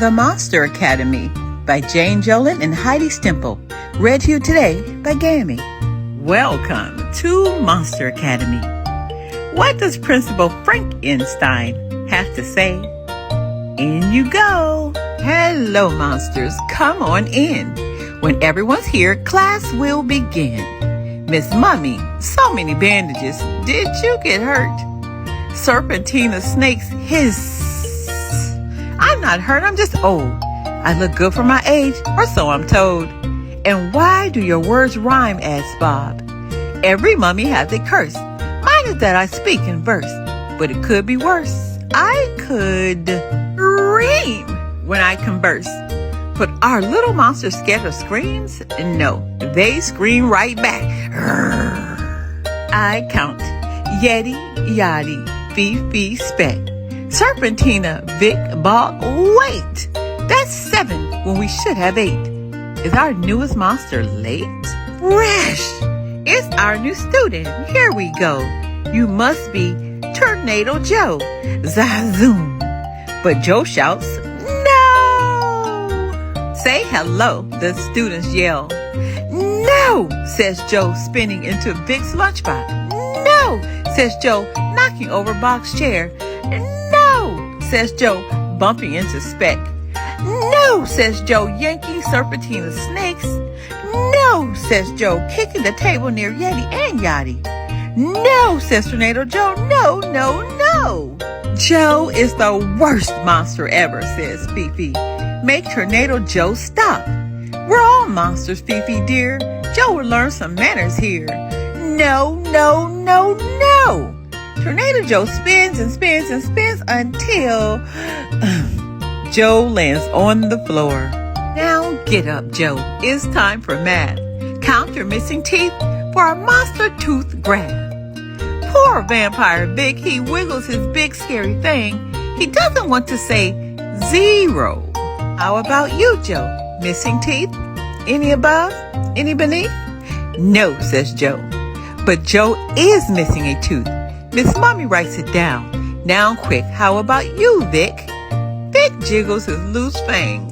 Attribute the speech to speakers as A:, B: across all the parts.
A: The Monster Academy by Jane Jolin and Heidi Stemple. Read to you today by Gammy. Welcome to Monster Academy. What does Principal Frankenstein have to say? In you go. Hello, monsters. Come on in. When everyone's here, class will begin. Miss Mummy, so many bandages. Did you get hurt? Serpentina snakes hiss. I'm not hurt, I'm just old. I look good for my age, or so I'm told. And why do your words rhyme, asks Bob? Every mummy has a curse. Mine is that I speak in verse, but it could be worse. I could scream when I converse. But are little monsters scared of screams? No, they scream right back. I count. Yeti, yachty, fee, speck. Serpentina, Vic, Bog, wait! That's 7 when we should have 8. Is our newest monster late? Fresh! It's our new student. Here we go. You must be Tornado Joe. Zazoom! But Joe shouts, no! Say hello, the students yell. No! Says Joe, spinning into Vic's lunchbox. No! Says Joe, knocking over Bog's chair. No, says Joe, bumping into Speck. No, says Joe, yanking Serpentina's snakes. No, says Joe, kicking the table near Yeti and Yachty. No, says Tornado Joe, no. Joe is the worst monster ever, says Fifi. Make Tornado Joe stop. We're all monsters, Fifi dear. Joe will learn some manners here. No. Tornado Joe spins and spins and spins until Joe lands on the floor. Now get up, Joe. It's time for math. Count your missing teeth for a monster tooth grab. Poor vampire Vic, he wiggles his big scary thing. He doesn't want to say 0. How about you, Joe? Missing teeth? Any above? Any beneath? No, says Joe. But Joe is missing a tooth. Miss Mummy writes it down. Now quick, how about you, Vic? Vic jiggles his loose fang.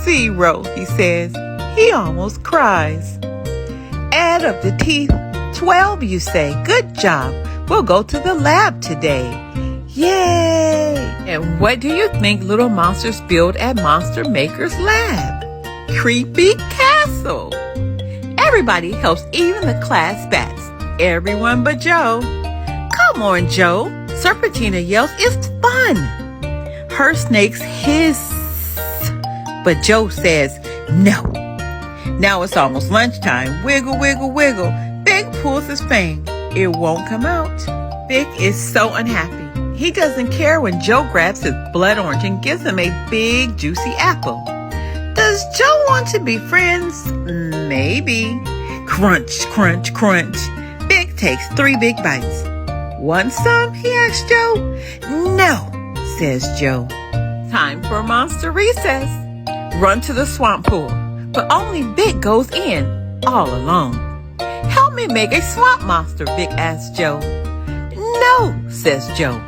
A: 0, he says. He almost cries. Add up the teeth. 12, you say. Good job. We'll go to the lab today. Yay! And what do you think little monsters build at Monster Maker's lab? Creepy castle. Everybody helps, even the class bats. Everyone but Joe. Come on, Joe. Serpentina yells, it's fun. Her snakes hiss. But Joe says, no. Now it's almost lunchtime. Wiggle, wiggle, wiggle. Vic pulls his fang. It won't come out. Vic is so unhappy. He doesn't care when Joe grabs his blood orange and gives him a big, juicy apple. Does Joe want to be friends? Maybe. Crunch, crunch, crunch. Vic takes 3 big bites. Want some? He asks Joe. No, says Joe. Time for monster recess. Run to the swamp pool. But only Vic goes in, all alone. Help me make a swamp monster, Vic asks Joe. No, says Joe.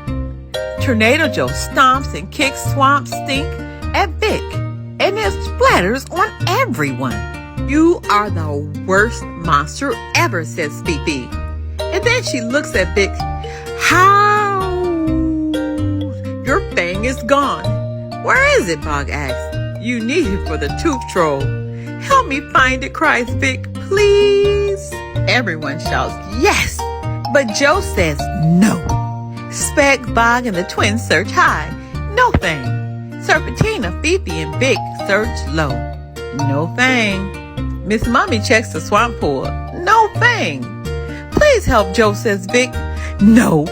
A: Tornado Joe stomps and kicks swamp stink at Vic. And it splatters on everyone. You are the worst monster ever, says Fifi. And then she looks at Vic. How? Your fang is gone. Where is it, Bog asks. You need it for the tooth troll. Help me find it, cries Vic. Please. Everyone shouts, yes. But Joe says no. Speck, Bog, and the twins search high. No thing. Serpentina, Fifi, and Vic search low. No thing. Miss Mummy checks the swamp pool. No thing. Please help, Joe, says Vic. No.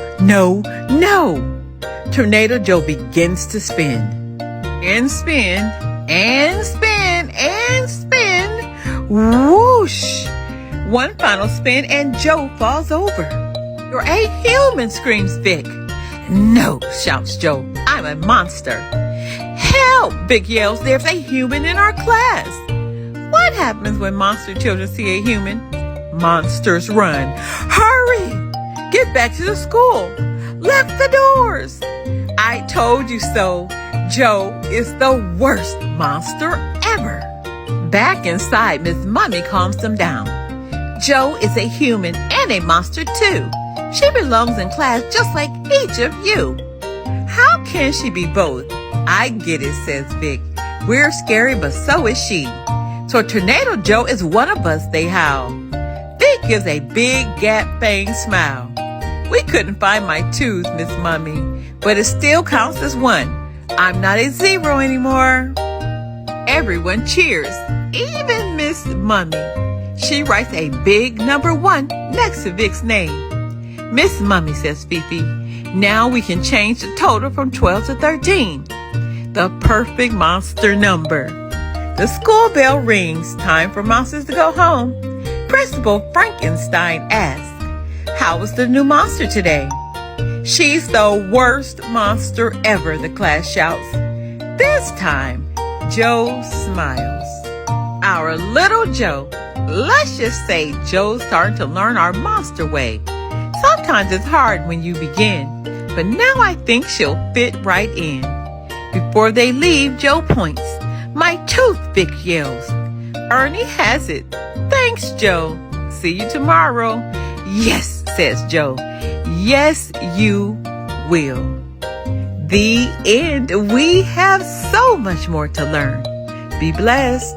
A: Tornado Joe begins to spin. And spin. And spin. And spin. Whoosh. One final spin and Joe falls over. You're a human, screams Vic. No, shouts Joe. I'm a monster. Help, Vic yells. There's a human in our class. What happens when monster children see a human? Monsters run. Hurry! Get back to the school. Lock the doors. I told you so. Joe is the worst monster ever. Back inside, Miss Mummy calms them down. Joe is a human and a monster too. She belongs in class just like each of you. How can she be both? I get it, says Vic. We're scary, but so is she. So Tornado Joe is one of us, they howl. Vic gives a big gap-fanged smile. We couldn't find my twos, Miss Mummy, but it still counts as one. I'm not a zero anymore. Everyone cheers, even Miss Mummy. She writes a big number 1 next to Vic's name. Miss Mummy, says Fifi, now we can change the total from 12 to 13. The perfect monster number. The school bell rings. Time for monsters to go home. Principal Frankenstein asks, how was the new monster today? She's the worst monster ever, the class shouts. This time, Joe smiles. Our little Joe. Let's just say Joe's starting to learn our monster way. Sometimes it's hard when you begin, but now I think she'll fit right in. Before they leave, Joe points. My tooth, Vic yells. Ernie has it. Thanks, Joe. See you tomorrow. Yes, says Joe. Yes, you will. The end. We have so much more to learn. Be blessed.